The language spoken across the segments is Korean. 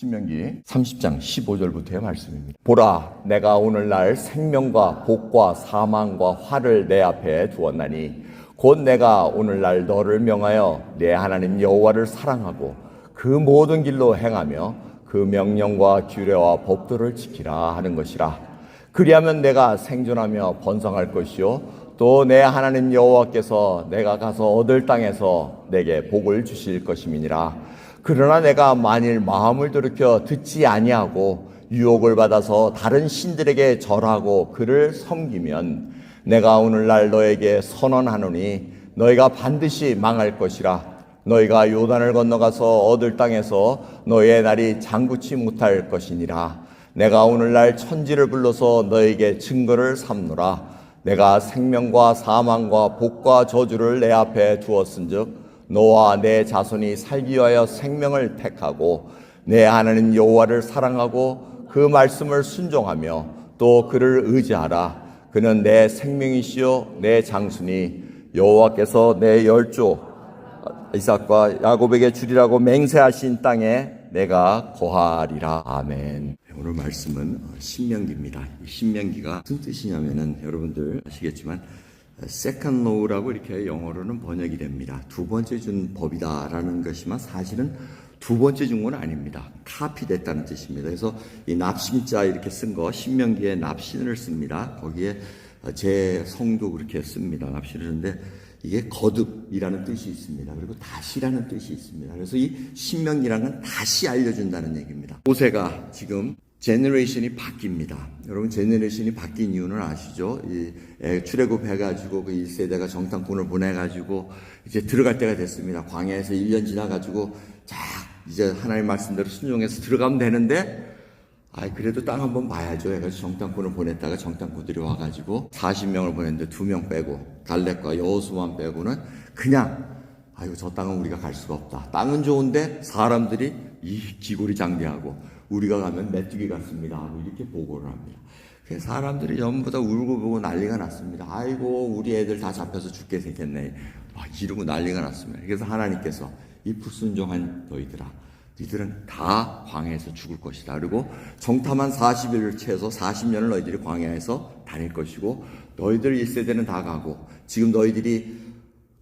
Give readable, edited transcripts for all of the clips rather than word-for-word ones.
신명기 30장 15절부터의 말씀입니다. 보라, 내가 오늘날 생명과 복과 사망과 화를 내 앞에 두었나니 곧 내가 오늘날 너를 명하여 내 하나님 여호와를 사랑하고 그 모든 길로 행하며 그 명령과 규례와 법도를 지키라 하는 것이라. 그리하면 내가 생존하며 번성할 것이요 또 내 하나님 여호와께서 내가 가서 얻을 땅에서 내게 복을 주실 것임이니라. 그러나 내가 만일 마음을 돌이켜 듣지 아니하고 유혹을 받아서 다른 신들에게 절하고 그를 섬기면 내가 오늘날 너에게 선언하노니 너희가 반드시 망할 것이라. 너희가 요단을 건너가서 얻을 땅에서 너희의 날이 장구치 못할 것이니라. 내가 오늘날 천지를 불러서 너에게 증거를 삼노라. 내가 생명과 사망과 복과 저주를 내 앞에 두었은즉 너와 내 자손이 살기 위하여 생명을 택하고 내 하나님 여호와를 사랑하고 그 말씀을 순종하며 또 그를 의지하라. 그는 내 생명이시요 내 장수니 여호와께서 내 열조 이삭과 야곱에게 주리라고 맹세하신 땅에 내가 거하리라. 아멘. 오늘 말씀은 신명기입니다. 신명기가 무슨 뜻이냐면은 여러분들 아시겠지만 second law라고 이렇게 영어로는 번역이 됩니다. 두 번째 준 법이다라는 것이지만 사실은 두 번째 준 건 아닙니다. 카피됐다는 뜻입니다. 그래서 이 납신자 이렇게 쓴 거 신명기에 납신을 씁니다. 거기에 제 성도 그렇게 씁니다. 납신을 쓰는데 이게 거듭이라는 뜻이 있습니다. 그리고 다시라는 뜻이 있습니다. 그래서 이 신명기라는 건 다시 알려준다는 얘기입니다. 모세가 지금 제너레이션이 바뀝니다. 여러분 제너레이션이 바뀐 이유는 아시죠? 출애굽해가지고 그 1세대가 정탐꾼을 보내가지고 이제 들어갈 때가 됐습니다. 광야에서 1년 지나가지고 이제 하나님 말씀대로 순종해서 들어가면 되는데 그래도 땅 한번 봐야죠. 해가지고 정탐꾼을 보냈다가 정탐꾼들이 와가지고 40명을 보냈는데 2명 빼고 갈렙과 여호수아만 빼고는 그냥 저 땅은 우리가 갈 수가 없다. 땅은 좋은데 사람들이 이 기골이 장대하고 우리가 가면 메뚜기 같습니다 하고 이렇게 보고를 합니다. 그래서 사람들이 전부 다 울고 보고 난리가 났습니다. 아이고 우리 애들 다 잡혀서 죽게 생겼네 이러고 난리가 났습니다. 그래서 하나님께서 이 불순종한 너희들아, 너희들은 다 광야에서 죽을 것이다. 그리고 정탐한 40일을 채워서 40년을 너희들이 광야에서 다닐 것이고 너희들 1세대는 다 가고 지금 너희들이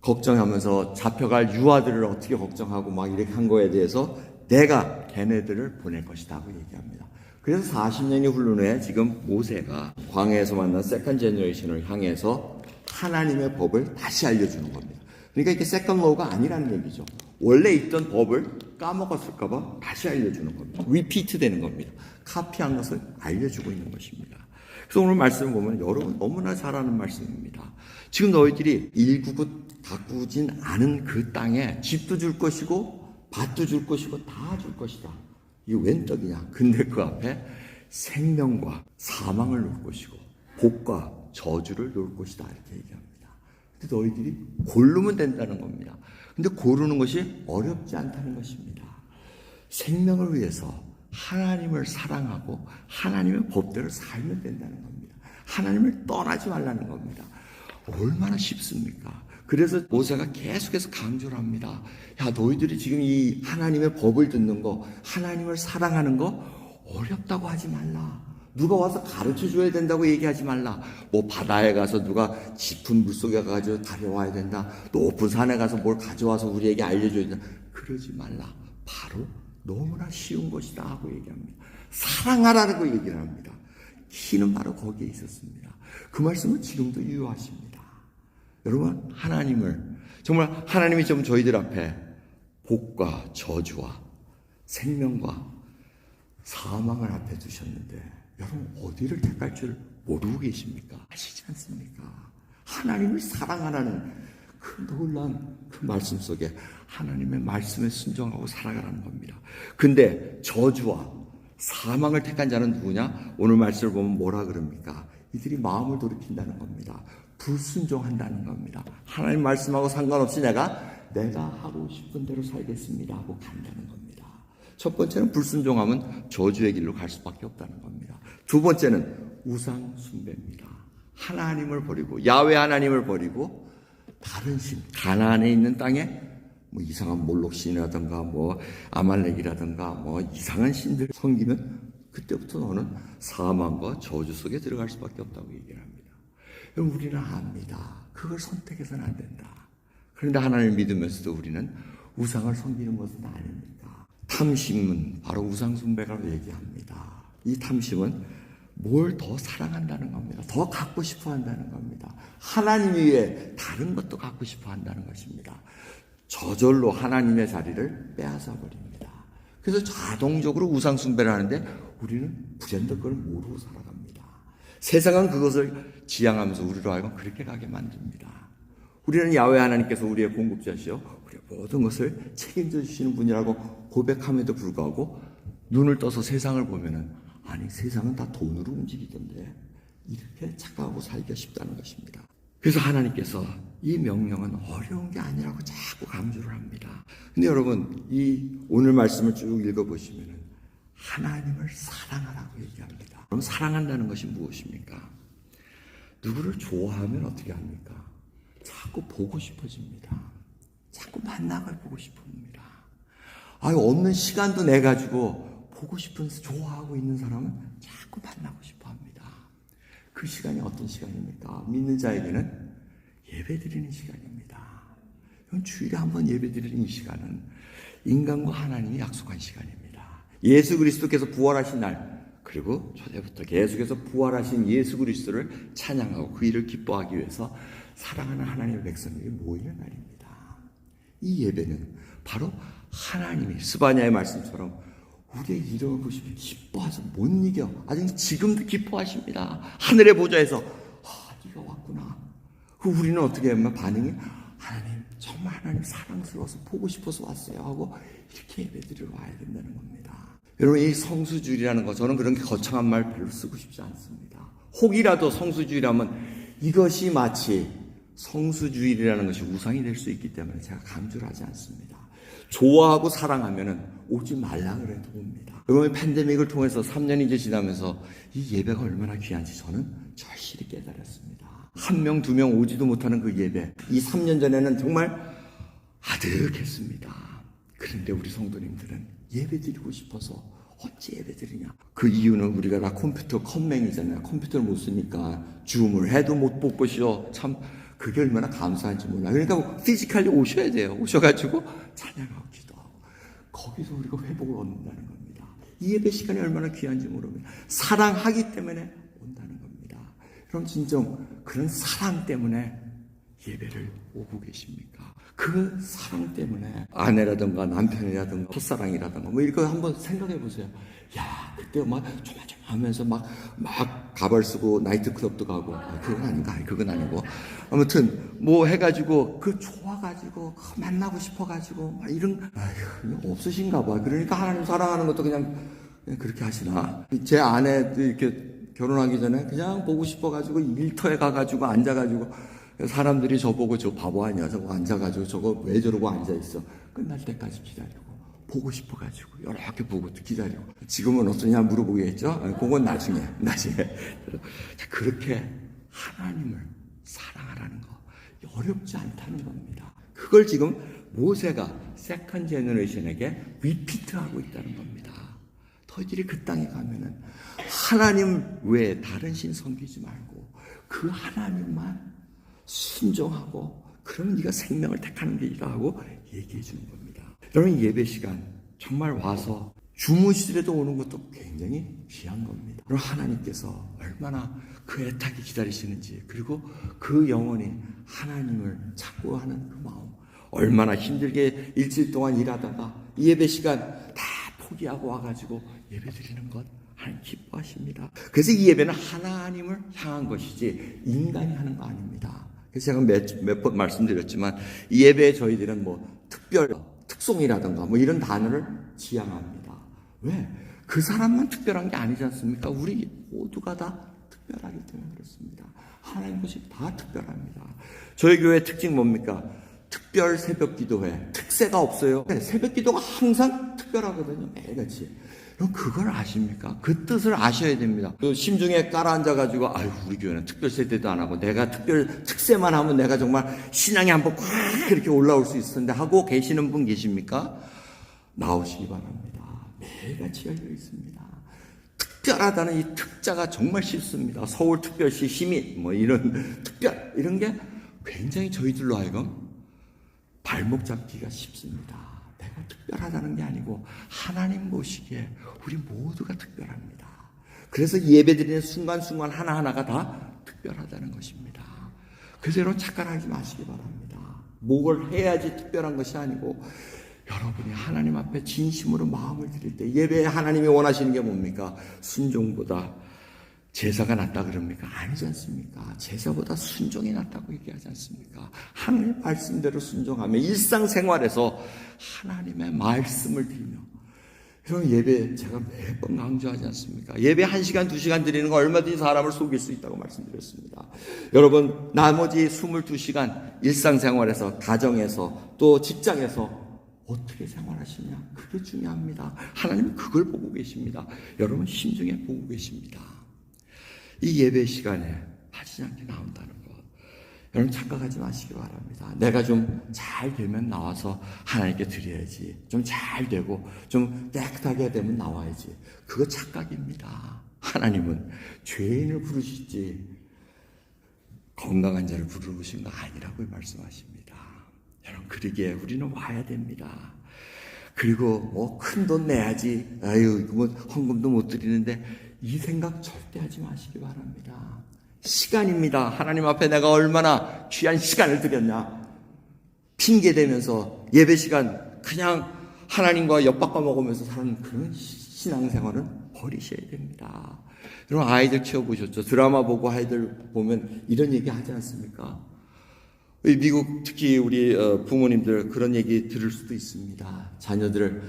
걱정하면서 잡혀갈 유아들을 어떻게 걱정하고 막 이렇게 한 거에 대해서 내가 걔네들을 보낼 것이다 하고 얘기합니다. 그래서 40년이 흐른 후에 지금 모세가 광야에서 만난 세컨 제너레이션을 향해서 하나님의 법을 다시 알려주는 겁니다. 그러니까 이게 세컨 로우가 아니라는 얘기죠. 원래 있던 법을 까먹었을까봐 다시 알려주는 겁니다. 리피트 되는 겁니다. 카피한 것을 알려주고 있는 것입니다. 그래서 오늘 말씀을 보면 여러분 너무나 잘 아는 말씀입니다. 지금 너희들이 일구고 가꾸진 않은 그 땅에 집도 줄 것이고 밭도 줄 것이고 다 줄 것이다. 이게 웬 떡이냐. 근데 그 앞에 생명과 사망을 놓을 것이고 복과 저주를 놓을 것이다 이렇게 얘기합니다. 근데 너희들이 고르면 된다는 겁니다. 근데 고르는 것이 어렵지 않다는 것입니다. 생명을 위해서 하나님을 사랑하고 하나님의 법대로 살면 된다는 겁니다. 하나님을 떠나지 말라는 겁니다. 얼마나 쉽습니까? 그래서 모세가 계속해서 강조를 합니다. 너희들이 지금 이 하나님의 법을 듣는 거, 하나님을 사랑하는 거 어렵다고 하지 말라. 누가 와서 가르쳐 줘야 된다고 얘기하지 말라. 바다에 가서 누가 짙은 물속에 가서 다려와야 된다. 높은 산에 가서 뭘 가져와서 우리에게 알려줘야 된다. 그러지 말라. 바로 너무나 쉬운 것이다 하고 얘기합니다. 사랑하라는 거 얘기를 합니다. 키는 바로 거기에 있었습니다. 그 말씀은 지금도 유효하십니다. 여러분 정말 하나님이 좀 저희들 앞에 복과 저주와 생명과 사망을 앞에 두셨는데 여러분 어디를 택할 줄 모르고 계십니까? 아시지 않습니까? 하나님을 사랑하라는 그 놀라운 그 말씀 속에 하나님의 말씀에 순종하고 살아가라는 겁니다. 근데 저주와 사망을 택한 자는 누구냐? 오늘 말씀을 보면 뭐라 그럽니까? 이들이 마음을 돌이킨다는 겁니다. 불순종한다는 겁니다. 하나님 말씀하고 상관없이 내가 하고 싶은 대로 살겠습니다 하고 간다는 겁니다. 첫 번째는 불순종하면 저주의 길로 갈 수밖에 없다는 겁니다. 두 번째는 우상 숭배입니다. 하나님을 버리고 야훼 하나님을 버리고 다른 신 가나안에 있는 땅에 뭐 이상한 몰록신이라든가 뭐 아말렉이라든가 뭐 이상한 신들 섬기면 그때부터 너는 사망과 저주 속에 들어갈 수밖에 없다고 얘기를 합니다. 여러분, 우리는 압니다. 그걸 선택해서는 안 된다. 그런데 하나님을 믿으면서도 우리는 우상을 섬기는 것은 아닙니다. 탐심은 바로 우상 숭배라고 얘기합니다. 이 탐심은 뭘 더 사랑한다는 겁니다. 더 갖고 싶어 한다는 겁니다. 하나님 외에 다른 것도 갖고 싶어 한다는 것입니다. 저절로 하나님의 자리를 빼앗아 버립니다. 그래서 자동적으로 우상 숭배를 하는데 우리는 불현듯 그걸 모르고 살아갑니다. 세상은 그것을 지향하면서 우리로 하여금 그렇게 가게 만듭니다. 우리는 야훼 하나님께서 우리의 공급자시요 우리의 모든 것을 책임져 주시는 분이라고 고백함에도 불구하고 눈을 떠서 세상을 보면은 아니, 세상은 다 돈으로 움직이던데 이렇게 착각하고 살기가 쉽다는 것입니다. 그래서 하나님께서 이 명령은 어려운 게 아니라고 자꾸 강조를 합니다. 근데 여러분, 이 오늘 말씀을 쭉 읽어보시면은 하나님을 사랑하라고 얘기합니다. 그럼 사랑한다는 것이 무엇입니까? 누구를 좋아하면 어떻게 합니까? 자꾸 보고 싶어집니다. 자꾸 만나고 보고 싶습니다. 없는 시간도 내 가지고 보고 싶은, 좋아하고 있는 사람은 자꾸 만나고 싶어 합니다. 그 시간이 어떤 시간입니까? 믿는 자에게는 예배 드리는 시간입니다. 주일에 한번 예배 드리는 이 시간은 인간과 하나님이 약속한 시간입니다. 예수 그리스도께서 부활하신 날, 그리고 초대부터 계속해서 부활하신 예수 그리스도를 찬양하고 그 일을 기뻐하기 위해서 사랑하는 하나님의 백성들이 모이는 날입니다. 이 예배는 바로 하나님이 스바냐의 말씀처럼 우리의 이름을 보시면 기뻐하셔 못 이겨. 아직 지금도 기뻐하십니다. 하늘의 보좌에서 네가 왔구나. 우리는 어떻게 하면 반응이 하나님, 정말 하나님 사랑스러워서 보고 싶어서 왔어요 하고 이렇게 예배드리러 와야 된다는 겁니다. 여러분, 이 성수주일이라는 거, 저는 그런 게 거창한 말 별로 쓰고 싶지 않습니다. 혹이라도 성수주일이라면 이것이 마치 성수주일이라는 것이 우상이 될 수 있기 때문에 제가 강조를 하지 않습니다. 좋아하고 사랑하면은 오지 말라 그래도 옵니다. 여러분, 팬데믹을 통해서 3년이 이제 지나면서 이 예배가 얼마나 귀한지 저는 절실히 깨달았습니다. 1명, 2명 오지도 못하는 그 예배, 이 3년 전에는 정말 아득했습니다. 그런데 우리 성도님들은 예배 드리고 싶어서 어찌 예배 드리냐? 그 이유는 우리가 다 컴퓨터 컴맹이잖아요. 컴퓨터를 못 쓰니까 줌을 해도 못 볼 것이요. 참 그게 얼마나 감사한지 몰라요. 그러니까 피지컬리 오셔야 돼요. 오셔가지고 찬양하고 기도하고 거기서 우리가 회복을 얻는다는 겁니다. 이 예배 시간이 얼마나 귀한지 모릅니다. 사랑하기 때문에 온다는 겁니다. 그럼 진정 그런 사랑 때문에 예배를 오고 계십니까? 그 사랑 때문에 아내라든가 남편이라든가 첫사랑이라든가 뭐 이거 한번 생각해 보세요. 야, 그때 막 조마조마하면서 막 가발 쓰고 나이트클럽도 가고 그건 아닌가? 그건 아니고 아무튼 뭐 해가지고 그 좋아가지고 만나고 싶어가지고 막 이런 없으신가 봐. 그러니까 하나님 사랑하는 것도 그냥 그렇게 하시나? 제 아내도 이렇게 결혼하기 전에 그냥 보고 싶어가지고 일터에 가가지고 앉아가지고 사람들이 저보고 저 바보 아니야? 저거 앉아가지고 저거 왜 저러고 앉아있어? 끝날 때까지 기다리고 보고 싶어가지고 이렇게 보고 기다리고 지금은 어떠냐 물어보겠죠? 그건 나중에 그렇게 하나님을 사랑하라는 거 어렵지 않다는 겁니다. 그걸 지금 모세가 세컨 제너레이션에게 리피트하고 있다는 겁니다. 너희들이 그 땅에 가면은 하나님 외에 다른 신 섬기지 말고 그 하나님만 순종하고 그러면 네가 생명을 택하는 길이다 하고 얘기해 주는 겁니다. 여러분, 예배 시간 정말 와서 주무시더라도 오는 것도 굉장히 귀한 겁니다. 그럼 하나님께서 얼마나 그 애타게 기다리시는지, 그리고 그 영혼이 하나님을 찾고 하는 그 마음, 얼마나 힘들게 일주일 동안 일하다가 이 예배 시간 다 포기하고 와가지고 예배 드리는 것 하나님 기뻐하십니다. 그래서 이 예배는 하나님을 향한 것이지 인간이 하는 거 아닙니다. 그래서 제가 몇 번 말씀드렸지만 이 예배에 저희들은 뭐 특송이라든가 뭐 이런 단어를 지향합니다. 왜? 그 사람만 특별한 게 아니지 않습니까? 우리 모두가 다 특별하기 때문에 그렇습니다. 하나님 것이 다 특별합니다. 저희 교회 특징 뭡니까? 특별 새벽 기도회. 특세가 없어요. 새벽 기도가 항상 특별하거든요. 매일같이. 그럼 그걸 아십니까? 그 뜻을 아셔야 됩니다. 그 심중에 깔아앉아가지고 아유 우리 교회는 특별 세대도 안 하고 내가 특별 특세만 하면 내가 정말 신앙이 한번 꽉 이렇게 올라올 수 있었는데 하고 계시는 분 계십니까? 나오시기 바랍니다. 매일같이 열려 있습니다. 특별하다는 이 특자가 정말 싫습니다. 서울특별시 시민 뭐 이런 특별 이런 게 굉장히 저희들로 하여금 발목 잡기가 쉽습니다. 내가 특별하다는 게 아니고 하나님 보시기에 우리 모두가 특별합니다. 그래서 예배드리는 순간순간 하나하나가 다 특별하다는 것입니다. 그래서 여러분 착각하지 마시기 바랍니다. 뭘 해야지 특별한 것이 아니고 여러분이 하나님 앞에 진심으로 마음을 드릴 때 예배에 하나님이 원하시는 게 뭡니까? 순종보다 제사가 낫다 그럽니까? 아니지 않습니까? 제사보다 순종이 낫다고 얘기하지 않습니까? 하나님의 말씀대로 순종하며 일상생활에서 하나님의 말씀을 드리며 그럼 예배 제가 매번 강조하지 않습니까? 예배 1시간, 2시간 드리는 거 얼마든지 사람을 속일 수 있다고 말씀드렸습니다. 여러분 나머지 22시간 일상생활에서 가정에서 또 직장에서 어떻게 생활하시냐? 그게 중요합니다. 하나님은 그걸 보고 계십니다. 여러분 심중에 보고 계십니다. 이 예배 시간에 빠지지 않게 나온다는 것. 여러분 착각하지 마시기 바랍니다. 내가 좀 잘 되면 나와서 하나님께 드려야지. 좀 잘 되고 좀 깨끗하게 되면 나와야지. 그거 착각입니다. 하나님은 죄인을 부르시지 건강한 자를 부르신 거 아니라고 말씀하십니다. 여러분 그러기에 우리는 와야 됩니다. 그리고 뭐 큰 돈 내야지. 아유 이거 뭐 헌금도 못 드리는데 이 생각 절대 하지 마시기 바랍니다. 시간입니다. 하나님 앞에 내가 얼마나 귀한 시간을 드렸냐. 핑계대면서 예배 시간 그냥 하나님과 엿바꿔 먹으면서 사는 그런 신앙생활은 버리셔야 됩니다. 여러분 아이들 키워보셨죠? 드라마 보고 아이들 보면 이런 얘기 하지 않습니까? 미국 특히 우리 부모님들 그런 얘기 들을 수도 있습니다. 자녀들을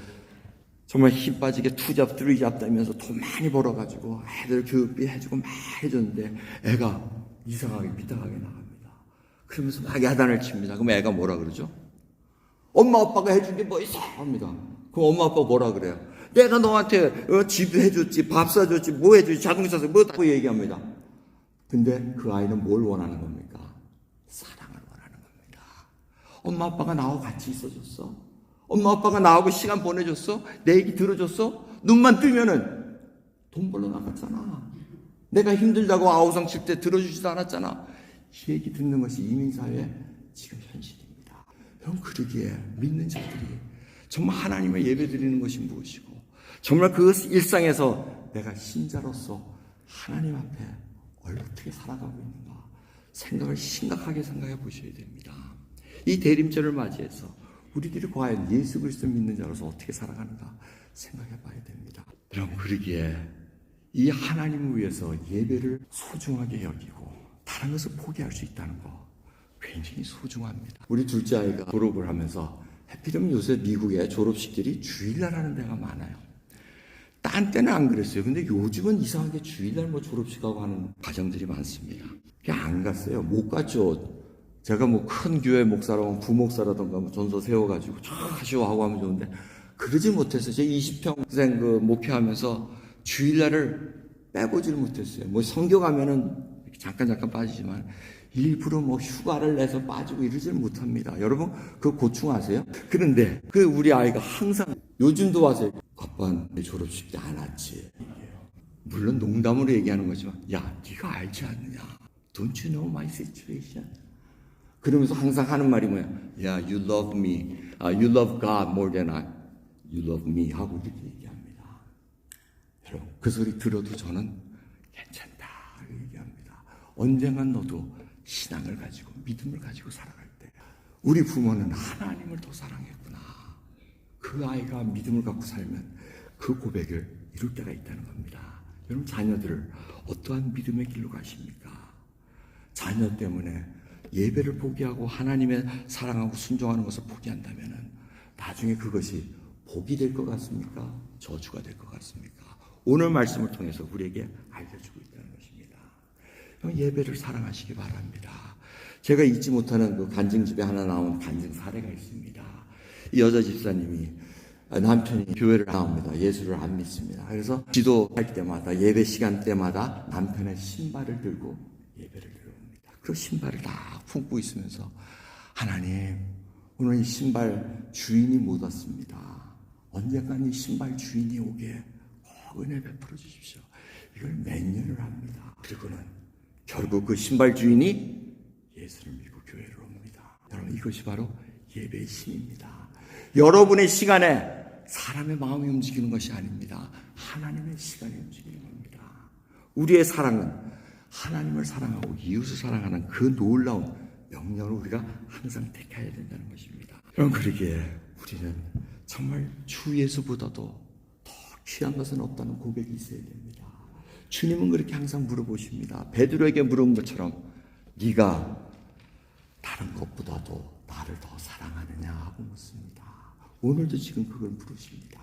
정말 힘 빠지게 투잡, 쓰리잡 하면서 돈 많이 벌어가지고 애들 교육비 해주고 막 해줬는데 애가 이상하게 삐딱하게 나갑니다. 그러면서 막 야단을 칩니다. 그럼 애가 뭐라 그러죠? 엄마 아빠가 해준 게 뭐 있어? 합니다. 그럼 엄마 아빠가 뭐라 그래요? 내가 너한테 집 해줬지, 밥 사줬지, 뭐 해줬지, 자동차 사줬지, 뭐 다 얘기합니다. 근데 그 아이는 뭘 원하는 겁니까? 사랑을 원하는 겁니다. 엄마 아빠가 나하고 같이 있어줬어? 엄마 아빠가 나하고 시간 보내줬어? 내 얘기 들어줬어? 눈만 뜨면은 돈 벌러 나갔잖아. 내가 힘들다고 아우성 칠 때 들어주지도 않았잖아. 이 얘기 듣는 것이 이민사회의 지금 현실입니다. 여러분 그러기에 믿는 자들이 정말 하나님의 예배 드리는 것이 무엇이고 정말 그 일상에서 내가 신자로서 하나님 앞에 어떻게 살아가고 있는가 생각을 심각하게 생각해 보셔야 됩니다. 이 대림절을 맞이해서 우리들이 과연 예수 그리스도 믿는 자로서 어떻게 살아가는가 생각해 봐야 됩니다. 여러분 그러기에 이 하나님을 위해서 예배를 소중하게 여기고 다른 것을 포기할 수 있다는 거 굉장히 소중합니다. 우리 둘째 아이가 졸업을 하면서 하필이면 요새 미국에 졸업식들이 주일날 하는 데가 많아요. 딴 때는 안 그랬어요. 근데 요즘은 이상하게 주일날 뭐 졸업식하고 하는 가정들이 많습니다. 그냥 안 갔어요. 못 갔죠. 제가 뭐 큰 교회 목사라고 부목사라던가 뭐 전서 세워가지고 쫙 하시고 하고 하면 좋은데 그러지 못해서 제 20평생 그 목회하면서 주일날을 빼보질 못했어요. 뭐 성교 가면은 잠깐 빠지지만 일부러 뭐 휴가를 내서 빠지고 이러질 못합니다. 여러분 그 고충 아세요? 그런데 그 우리 아이가 항상 요즘도 와서 아빠 내 졸업식 때 안 왔지. 물론 농담으로 얘기하는 거지만 야 네가 알지 않느냐. Don't you know my situation? 그러면서 항상 하는 말이 뭐야? 야, you love me. You love God more than you love me. 하고 이렇게 얘기합니다. 여러분, 그 소리 들어도 저는 괜찮다. 얘기합니다. 언젠간 너도 신앙을 가지고, 믿음을 가지고 살아갈 때, 우리 부모는 하나님을 더 사랑했구나. 그 아이가 믿음을 갖고 살면 그 고백을 이룰 때가 있다는 겁니다. 여러분, 자녀들을 어떠한 믿음의 길로 가십니까? 자녀 때문에 예배를 포기하고 하나님의 사랑하고 순종하는 것을 포기한다면 나중에 그것이 복이 될 것 같습니까? 저주가 될 것 같습니까? 오늘 말씀을 통해서 우리에게 알려주고 있다는 것입니다. 예배를 사랑하시기 바랍니다. 제가 잊지 못하는 그 간증집에 하나 나온 간증 사례가 있습니다. 이 여자 집사님이 남편이 교회를 나옵니다. 예수를 안 믿습니다. 그래서 기도할 때마다 예배 시간 때마다 남편의 신발을 들고 예배를 드립니다. 그 신발을 다 품고 있으면서 하나님 오늘 이 신발 주인이 못 왔습니다. 언젠간 이 신발 주인이 오게 꼭 은혜 베풀어 주십시오. 이걸 몇 년을 합니다. 그리고는 결국 그 신발 주인이 예수를 믿고 교회를 옵니다. 여러분 이것이 바로 예배의 힘입니다. 여러분의 시간에 사람의 마음이 움직이는 것이 아닙니다. 하나님의 시간이 움직이는 겁니다. 우리의 사랑은 하나님을 사랑하고 이웃을 사랑하는 그 놀라운 명령을 우리가 항상 택해야 된다는 것입니다. 그럼 그러기에 우리는 정말 주 예수보다도 더 귀한 것은 없다는 고백이 있어야 됩니다. 주님은 그렇게 항상 물어보십니다. 베드로에게 물은 것처럼 네가 다른 것보다도 나를 더 사랑하느냐 하고 묻습니다. 오늘도 지금 그걸 물으십니다.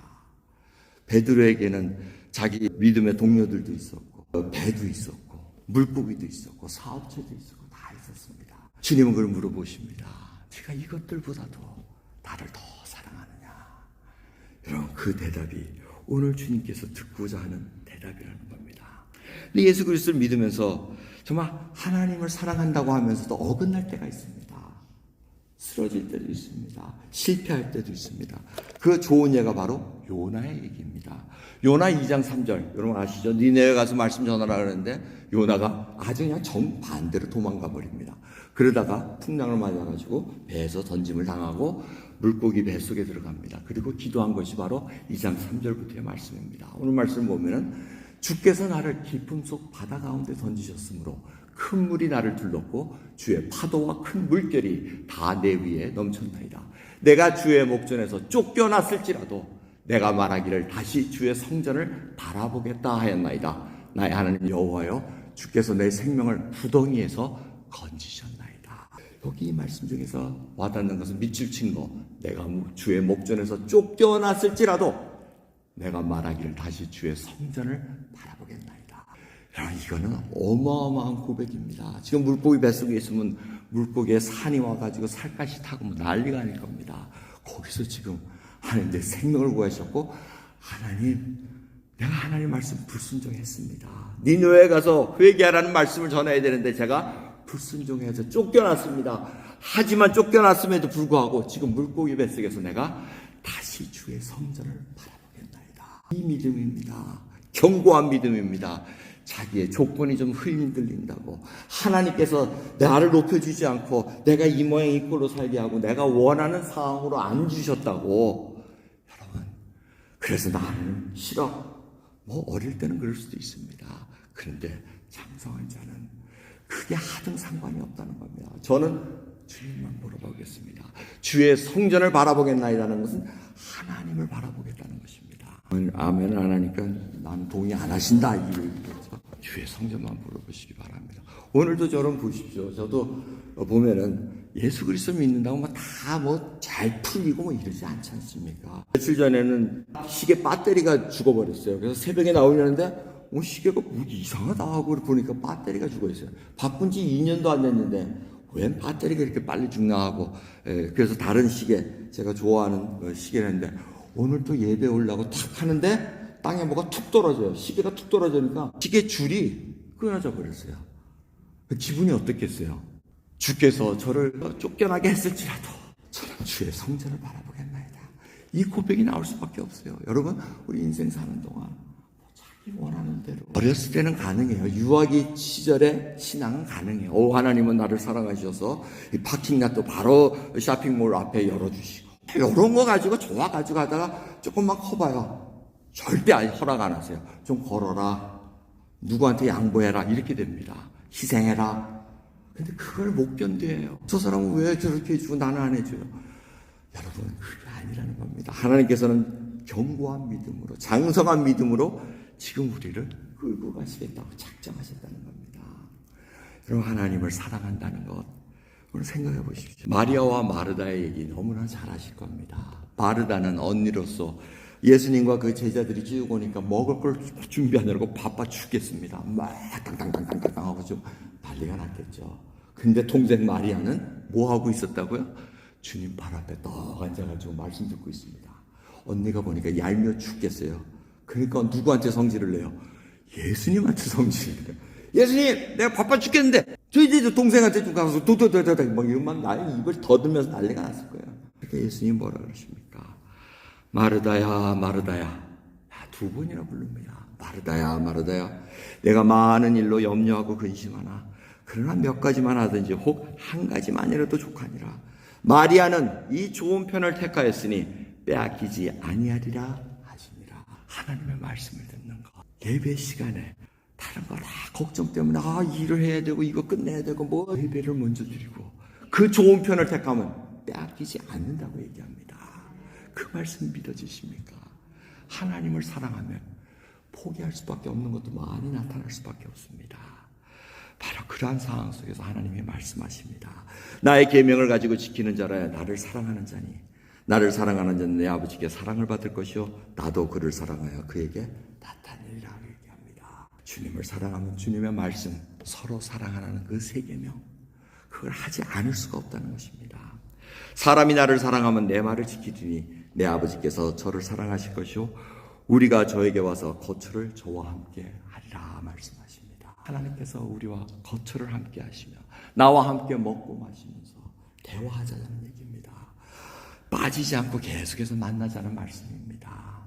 베드로에게는 자기 믿음의 동료들도 있었고 배도 있었고 물고기도 있었고 사업체도 있었고 다 있었습니다. 주님은 그걸 물어보십니다. 네가 이것들보다도 나를 더 사랑하느냐. 여러분 그 대답이 오늘 주님께서 듣고자 하는 대답이라는 겁니다. 근데 예수 그리스도를 믿으면서 정말 하나님을 사랑한다고 하면서도 어긋날 때가 있습니다. 쓰러질 때도 있습니다. 실패할 때도 있습니다. 그 좋은 예가 바로 요나의 얘기입니다. 요나 2장 3절 여러분 아시죠? 니네에 가서 말씀 전하라 그러는데 요나가 아주 그냥 정반대로 도망가 버립니다. 그러다가 풍랑을 맞아가지고 배에서 던짐을 당하고 물고기 뱃속에 들어갑니다. 그리고 기도한 것이 바로 2장 3절부터의 말씀입니다. 오늘 말씀을 보면은 주께서 나를 깊음 속 바다 가운데 던지셨으므로 큰 물이 나를 둘렀고 주의 파도와 큰 물결이 다 내 위에 넘쳤나이다. 내가 주의 목전에서 쫓겨났을지라도 내가 말하기를 다시 주의 성전을 바라보겠다 하였나이다. 나의 하나님 여호와여 주께서 내 생명을 구덩이에서 건지셨나이다. 여기 이 말씀 중에서 와닿는 것은 밑줄 친 거. 내가 주의 목전에서 쫓겨났을지라도 내가 말하기를 다시 주의 성전을 바라보겠나이다. 이거는 어마어마한 고백입니다. 지금 물고기 뱃속에 있으면 물고기에 산이 와가지고 살갗이 타고 난리가 아닐 겁니다. 거기서 지금 하나님 내 생명을 구하셨고 하나님 내가 하나님 말씀 불순종했습니다. 니느웨에 가서 회개하라는 말씀을 전해야 되는데 제가 불순종해서 쫓겨났습니다. 하지만 쫓겨났음에도 불구하고 지금 물고기 뱃속에서 내가 다시 주의 성전을 바라보겠나이다. 이 믿음입니다. 견고한 믿음입니다. 자기의 조건이 좀 흔들린다고 하나님께서 나를 높여주지 않고 내가 이 모양 이 꼴로 살게 하고 내가 원하는 상황으로 안 주셨다고. 여러분 그래서 나는 싫어. 어릴 때는 그럴 수도 있습니다. 그런데 장성한 자는 그게 하등 상관이 없다는 겁니다. 저는 주님만 물어보겠습니다. 주의 성전을 바라보겠나이라는 것은 하나님을 바라보겠다는 것입니다. 아멘을 안 하니까 난 동의 안 하신다. 주의 성전만 물어보시기 바랍니다. 오늘도 저를 보십시오. 저도 보면은 예수 그리스도 믿는다고 다 잘 풀리고 이러지 않지 않습니까? 며칠 전에는 시계 배터리가 죽어버렸어요. 그래서 새벽에 나오려는데 시계가 이상하다 하고 보니까 배터리가 죽어있어요. 바꾼 지 2년도 안 됐는데 웬 배터리가 이렇게 빨리 죽나 하고 그래서 다른 시계 제가 좋아하는 시계를 했는데 오늘 또 예배 오려고 탁 하는데 땅에 뭐가 툭 떨어져요. 시계가 툭 떨어지니까 시계 줄이 끊어져 버렸어요. 기분이 어떻겠어요? 주께서 저를 쫓겨나게 했을지라도 저는 주의 성전을 바라보겠나이다. 이 고백이 나올 수밖에 없어요. 여러분 우리 인생 사는 동안 자기 원하는 대로 어렸을 때는 가능해요. 유아기 시절에 신앙은 가능해요. 하나님은 나를 사랑하셔서 이 파킹랏도 바로 쇼핑몰 앞에 열어주시고 이런 거 가지고 좋아가지고 하다가 조금만 커봐요. 절대 허락 안 하세요. 좀 걸어라. 누구한테 양보해라. 이렇게 됩니다. 희생해라. 근데 그걸 못 견뎌요. 저 사람은 왜 저렇게 해주고 나는 안 해줘요? 여러분 그게 아니라는 겁니다. 하나님께서는 견고한 믿음으로 장성한 믿음으로 지금 우리를 끌고 가시겠다고 작정하셨다는 겁니다. 여러분 하나님을 사랑한다는 것 오늘 생각해 보십시오. 마리아와 마르다의 얘기 너무나 잘 아실 겁니다. 마르다는 언니로서 예수님과 그 제자들이 쭉 오니까 먹을 걸 준비하느라고 바빠 죽겠습니다. 막 땅땅땅땅땅 하고 좀 난리가 났겠죠. 근데 동생 마리아는 뭐 하고 있었다고요? 주님 발 앞에 떡 앉아가지고 말씀 듣고 있습니다. 언니가 보니까 얄미워 죽겠어요. 그러니까 누구한테 성질을 내요? 예수님한테 성질을 내요. 예수님, 내가 바빠 죽겠는데 저희 동생한테 좀 가서 도도도도도 막 이러면 나의 입을 더듬면서 난리가 났을 거예요. 그러니까 예수님 뭐라 그러십니까? 마르다야, 마르다야. 두 번이나 부릅니다. 마르다야, 마르다야. 내가 많은 일로 염려하고 근심하나 그러나 몇 가지만 하든지 혹 한 가지만이라도 족하니라. 마리아는 이 좋은 편을 택하였으니 빼앗기지 아니하리라 하시니라. 하나님의 말씀을 듣는 것. 예배 시간에 다른 거 다 걱정 때문에 일을 해야 되고 이거 끝내야 되고 뭐 예배를 먼저 드리고 그 좋은 편을 택하면 빼앗기지 않는다고 얘기합니다. 그 말씀 믿어지십니까? 하나님을 사랑하면 포기할 수밖에 없는 것도 많이 나타날 수밖에 없습니다. 바로 그러한 상황 속에서 하나님이 말씀하십니다. 나의 계명을 가지고 지키는 자라야 나를 사랑하는 자니 나를 사랑하는 자는 내 아버지께 사랑을 받을 것이요 나도 그를 사랑하여 그에게 나타내리라 얘기합니다. 주님을 사랑하면 주님의 말씀 서로 사랑하라는 그 세 계명 그걸 하지 않을 수가 없다는 것입니다. 사람이 나를 사랑하면 내 말을 지키리니 내 아버지께서 저를 사랑하실 것이요 우리가 저에게 와서 거처를 저와 함께 하리라 말씀하십니다. 하나님께서 우리와 거처를 함께 하시며 나와 함께 먹고 마시면서 대화하자는 얘기입니다. 빠지지 않고 계속해서 만나자는 말씀입니다.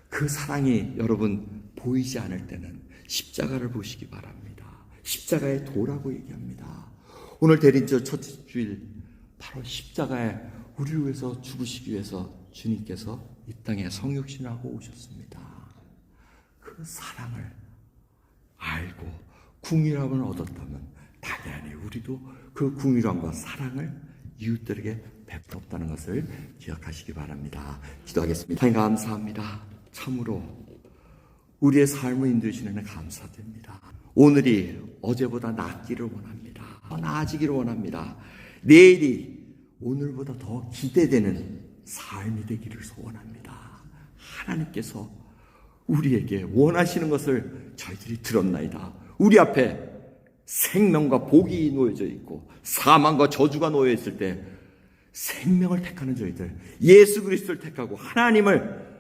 그 사랑이 여러분 보이지 않을 때는 십자가를 보시기 바랍니다. 십자가의 도라고 얘기합니다. 오늘 대린절 첫 주일 바로 십자가에 우리를 위해서 죽으시기 위해서 주님께서 이 땅에 성육신하고 오셨습니다. 그 사랑을 알고 궁일함을 얻었다면 당연히 우리도 그 궁일함과 사랑을 이웃들에게 베풀었다는 것을 기억하시기 바랍니다. 기도하겠습니다. 하나님 감사합니다. 참으로 우리의 삶을 인도해주시는 데 감사드립니다. 오늘이 어제보다 낫기를 원합니다. 더 나아지기를 원합니다. 내일이 오늘보다 더 기대되는 삶이 되기를 소원합니다. 하나님께서 우리에게 원하시는 것을 저희들이 들었나이다. 우리 앞에 생명과 복이 놓여져 있고 사망과 저주가 놓여 있을 때 생명을 택하는 저희들, 예수 그리스도를 택하고 하나님을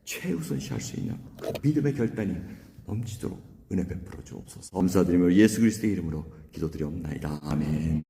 최우선시할 수 있는 믿음의 결단이 넘치도록 은혜 베풀어 주옵소서. 감사드리며 예수 그리스도의 이름으로 기도드리옵나이다. 아멘.